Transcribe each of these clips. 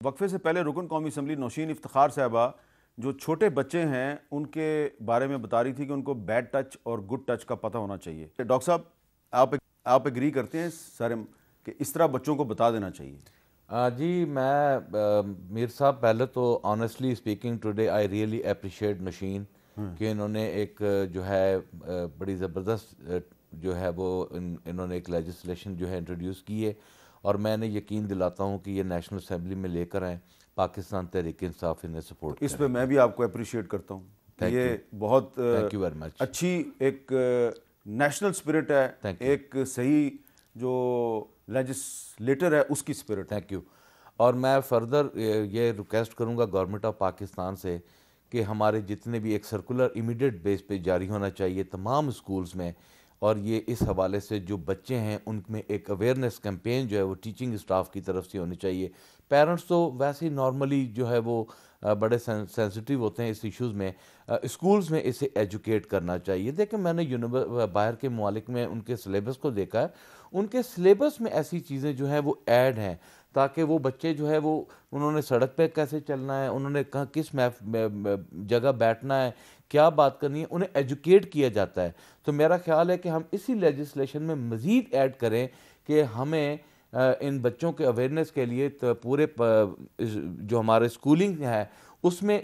وقفے سے پہلے رکن قومی اسمبلی نوشین افتخار صاحبہ جو چھوٹے بچے ہیں ان کے بارے میں بتا رہی تھی کہ ان کو بیڈ ٹچ اور گڈ ٹچ کا پتہ ہونا چاہیے. ڈاکٹر صاحب آپ ایگری کرتے ہیں سارے کہ اس طرح بچوں کو بتا دینا چاہیے؟ جی میں میر صاحب پہلے تو honestly speaking today I really appreciate Nausheen کہ انہوں نے ایک جو ہے بڑی زبردست جو ہے وہ انہوں نے ایک لیجسلیشن جو ہے انٹروڈیوس کی ہے، اور میں نے یقین دلاتا ہوں کہ یہ نیشنل اسمبلی میں لے کر آئیں. پاکستان تحریک انصاف انہیں سپورٹ اس پہ میں بھی آپ کو اپریشیٹ کرتا ہوں. یہ بہت تھینک یو ویری مچ. اچھی ایک نیشنل اسپرٹ ہے، ایک صحیح جو لیجسلیٹر ہے اس کی اسپرٹ. Thank you. اور میں فردر یہ ریکویسٹ کروں گا گورنمنٹ آف پاکستان سے کہ ہمارے جتنے بھی ایک سرکولر امیڈیٹ بیس پہ جاری ہونا چاہیے تمام اسکولز میں، اور یہ اس حوالے سے جو بچے ہیں ان میں ایک اویئرنیس کیمپین جو ہے وہ ٹیچنگ اسٹاف کی طرف سے ہونی چاہیے. پیرنٹس تو ویسے ہی نارملی جو ہے وہ بڑے سینسٹیو ہوتے ہیں اس ایشوز میں، اسکولز میں اسے ایجوکیٹ کرنا چاہیے. دیکھیں میں نے باہر کے ممالک میں ان کے سلیبس کو دیکھا ہے، ان کے سلیبس میں ایسی چیزیں جو ہیں وہ ایڈ ہیں تاکہ وہ بچے جو ہے وہ انہوں نے سڑک پہ کیسے چلنا ہے، انہوں نے کہاں کس جگہ بیٹھنا ہے، کیا بات کرنی ہے، انہیں ایجوکیٹ کیا جاتا ہے. تو میرا خیال ہے کہ ہم اسی لیجسلیشن میں مزید ایڈ کریں کہ ہمیں ان بچوں کے اویئرنیس کے لیے پورے جو ہمارے اسکولنگ ہے اس میں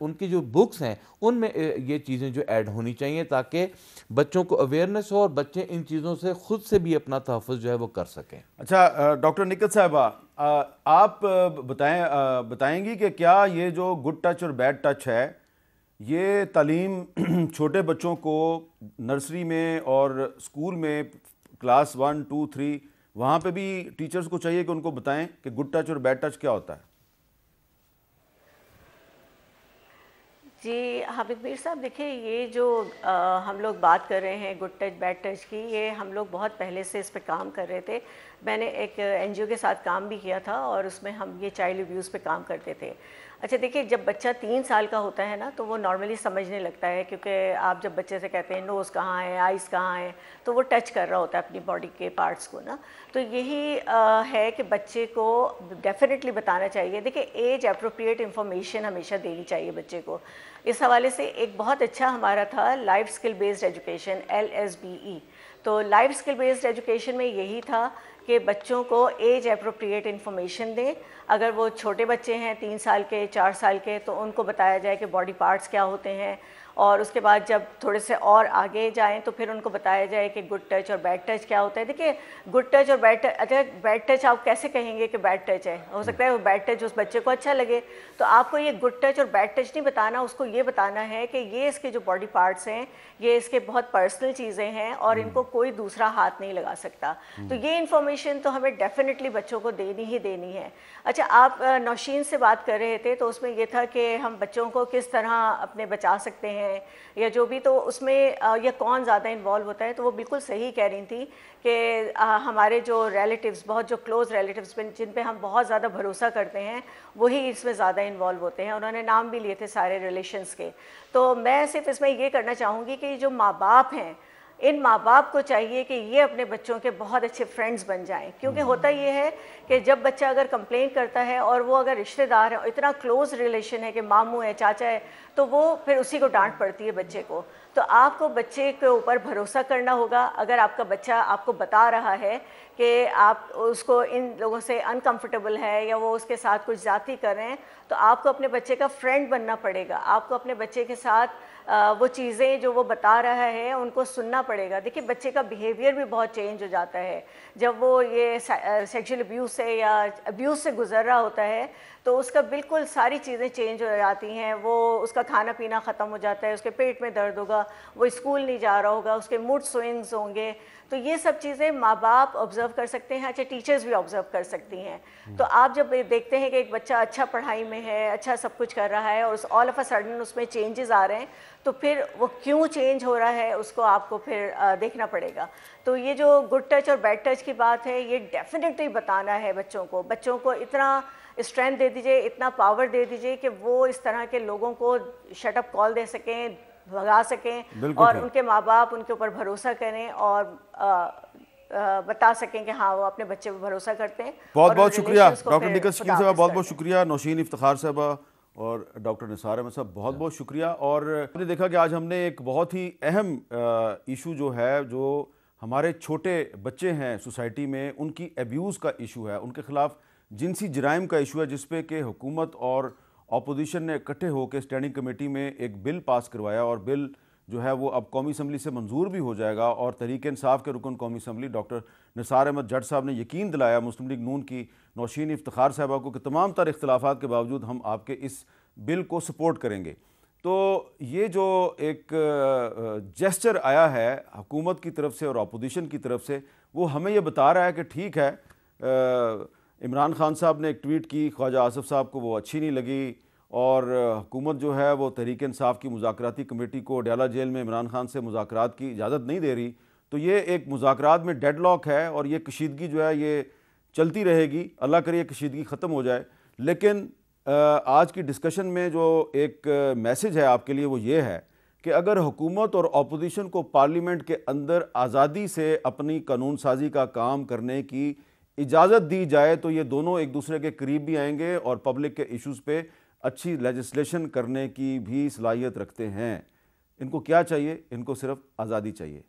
ان کی جو بکس ہیں ان میں یہ چیزیں جو ایڈ ہونی چاہیے تاکہ بچوں کو اویئرنیس ہو اور بچے ان چیزوں سے خود سے بھی اپنا تحفظ جو ہے وہ کر سکیں. اچھا ڈاکٹر نکھت صاحبہ، آپ بتائیں گی کہ کیا یہ جو گڈ ٹچ اور بیڈ ٹچ ہے یہ تعلیم چھوٹے بچوں کو نرسری میں اور اسکول میں کلاس 1 2 3 وہاں پہ بھی ٹیچرز کو چاہیے کہ ان کو بتائیں کہ گڈ ٹچ اور بیڈ ٹچ کیا ہوتا ہے؟ جی حامد میر صاحب، دیکھیں یہ جو ہم لوگ بات کر رہے ہیں گڈ ٹچ بیڈ ٹچ کی، یہ ہم لوگ بہت پہلے سے اس پہ کام کر رہے تھے. میں نے ایک این جی او کے ساتھ کام بھی کیا تھا اور اس میں ہم یہ چائلڈ ابیوز پہ کام کرتے تھے. اچھا دیکھیے، جب بچہ 3 سال کا ہوتا ہے نا تو وہ نارملی سمجھنے لگتا ہے، کیونکہ آپ جب بچے سے کہتے ہیں نوز کہاں ہے، آئیز کہاں ہے، تو وہ ٹچ کر رہا ہوتا ہے اپنی باڈی کے پارٹس کو نا. تو یہی ہے کہ بچے کو ڈیفینیٹلی بتانا چاہیے. دیکھیں ایج اپروپریٹ انفارمیشن ہمیشہ دینی چاہیے بچے کو. اس حوالے سے ایک بہت اچھا ہمارا تھا life skill based education LSBE. تو لائف اسکل بیسڈ ایجوکیشن میں یہی تھا کہ بچوں کو ایج اپروپریٹ انفارمیشن دیں. اگر وہ چھوٹے بچے ہیں 3 سال کے 4 سال کے تو ان کو بتایا جائے کہ باڈی پارٹس کیا ہوتے ہیں، اور اس کے بعد جب تھوڑے سے اور آگے جائیں تو پھر ان کو بتایا جائے کہ گڈ ٹچ اور بیڈ ٹچ کیا ہوتا ہے. دیکھیے گڈ ٹچ اور بیڈ ٹچ، اچھا بیڈ ٹچ آپ کیسے کہیں گے کہ بیڈ ٹچ ہے؟ ہو سکتا ہے وہ بیڈ ٹچ اس بچے کو اچھا لگے. تو آپ کو یہ گڈ ٹچ اور بیڈ ٹچ نہیں بتانا، اس کو یہ بتانا ہے کہ یہ اس کے جو باڈی پارٹس ہیں یہ اس کے بہت پرسنل چیزیں ہیں اور ان کو کوئی دوسرا ہاتھ نہیں لگا سکتا. تو یہ انفارمیشن تو ہمیں ڈیفینیٹلی بچوں کو دینی ہی دینی ہے. اچھا آپ نوشین سے بات کر رہے تھے تو اس میں یہ تھا کہ ہم بچوں کو کس طرح اپنے بچا سکتے ہیں یا جو بھی، تو اس میں یا کون زیادہ انوالو ہوتا ہے. تو وہ بالکل صحیح کہہ رہی تھی کہ ہمارے جو ریلیٹیوز، بہت جو کلوز ریلیٹیوز جن پہ ہم بہت زیادہ بھروسہ کرتے ہیں وہی اس میں زیادہ انوالو ہوتے ہیں. انہوں نے نام بھی لیے تھے سارے ریلیشنز کے. تو میں صرف اس میں یہ کرنا چاہوں گی کہ جو ماں باپ ہیں، ان ماں باپ کو چاہیے کہ یہ اپنے بچوں کے بہت اچھے فرینڈز بن جائیں. کیونکہ ہوتا یہ ہے کہ جب بچہ اگر کمپلین کرتا ہے اور وہ اگر رشتہ دار ہے، اتنا کلوز ریلیشن ہے کہ ماموں ہے، چاچا ہے، تو وہ پھر اسی کو ڈانٹ پڑتی ہے بچے کو. تو آپ کو بچے کے اوپر بھروسہ کرنا ہوگا. اگر آپ کا بچہ آپ کو بتا رہا ہے کہ آپ اس کو ان لوگوں سے انکمفرٹیبل ہے یا وہ اس کے ساتھ کچھ زیادتی کر رہے ہیں، تو آپ کو اپنے بچے کا فرینڈ بننا پڑے گا. آپ کو اپنے بچے کے ساتھ وہ چیزیں جو وہ بتا رہا ہے ان کو سننا پڑے گا. دیکھیے بچے کا بیہیویئر بھی بہت چینج ہو جاتا ہے جب وہ یہ سیکشل ابیوز سے یا ابیوز سے گزر رہا ہوتا ہے، تو اس کا بالکل ساری چیزیں چینج ہو جاتی ہیں. وہ اس کا کھانا پینا ختم ہو جاتا ہے، اس کے پیٹ میں درد ہوگا، وہ اسکول نہیں جا رہا ہوگا، اس کے موڈ سوئنگز ہوں گے. تو یہ سب چیزیں ماں باپ آبزرو کر سکتے ہیں. اچھا ٹیچرز بھی آبزرو کر سکتی ہیں. تو آپ جب دیکھتے ہیں کہ ایک بچہ اچھا پڑھائی میں ہے، اچھا سب کچھ کر رہا ہے اور آل آف اے سڈن اس میں چینجز آ رہے ہیں، تو پھر وہ کیوں چینج ہو رہا ہے اس کو آپ کو پھر دیکھنا پڑے گا. تو یہ جو گڈ ٹچ اور بیڈ ٹچ کی بات ہے یہ ڈیفینیٹلی بتانا ہے بچوں کو. بچوں کو اتنا اسٹرینتھ دے دیجئے، اتنا پاور دے دیجئے کہ وہ اس طرح کے لوگوں کو شٹ اپ کال دے سکیں، بھگا سکیں، اور ان کے ماں باپ ان کے اوپر بھروسہ کریں اور بتا سکیں کہ ہاں وہ اپنے بچے پر بھروسہ کرتے ہیں. بہت اور بہت ان شکریہ relations کو ڈاکٹر پھر نکھت شکیل خداحافظ صاحبہ، بہت کرتے بہت ہیں. شکریہ نوشین افتخار صاحبہ اور ڈاکٹر نثار احمد صاحب، بہت بہت شکریہ. اور ہم نے دیکھا کہ آج ہم نے ایک بہت ہی اہم ایشو جو ہے، جو ہمارے چھوٹے بچے ہیں سوسائٹی میں، ان کی ایبیوز کا ایشو ہے، ان کے خلاف جنسی جرائم کا ایشو ہے، جس پہ کہ حکومت اور اپوزیشن نے اکٹھے ہو کے اسٹینڈنگ کمیٹی میں ایک بل پاس کروایا، اور بل جو ہے وہ اب قومی اسمبلی سے منظور بھی ہو جائے گا. اور تحریک انصاف کے رکن قومی اسمبلی ڈاکٹر نثار احمد جٹ صاحب نے یقین دلایا مسلم لیگ نون کی نوشین افتخار صاحبہ کو کہ تمام تر اختلافات کے باوجود ہم آپ کے اس بل کو سپورٹ کریں گے. تو یہ جو ایک جیسچر آیا ہے حکومت کی طرف سے اور اپوزیشن کی طرف سے، وہ ہمیں یہ بتا رہا ہے کہ ٹھیک ہے، عمران خان صاحب نے ایک ٹویٹ کی، خواجہ آصف صاحب کو وہ اچھی نہیں لگی، اور حکومت جو ہے وہ تحریک انصاف کی مذاکراتی کمیٹی کو ڈیالہ جیل میں عمران خان سے مذاکرات کی اجازت نہیں دے رہی. تو یہ ایک مذاکرات میں ڈیڈ لاک ہے، اور یہ کشیدگی جو ہے یہ چلتی رہے گی. اللہ کرے یہ کشیدگی ختم ہو جائے. لیکن آج کی ڈسکشن میں جو ایک میسج ہے آپ کے لیے وہ یہ ہے کہ اگر حکومت اور اپوزیشن کو پارلیمنٹ کے اندر آزادی سے اپنی قانون سازی کا کام کرنے کی اجازت دی جائے تو یہ دونوں ایک دوسرے کے قریب بھی آئیں گے اور پبلک کے ایشوز پہ اچھی لیجسلیشن کرنے کی بھی صلاحیت رکھتے ہیں. ان کو کیا چاہیے؟ ان کو صرف آزادی چاہیے.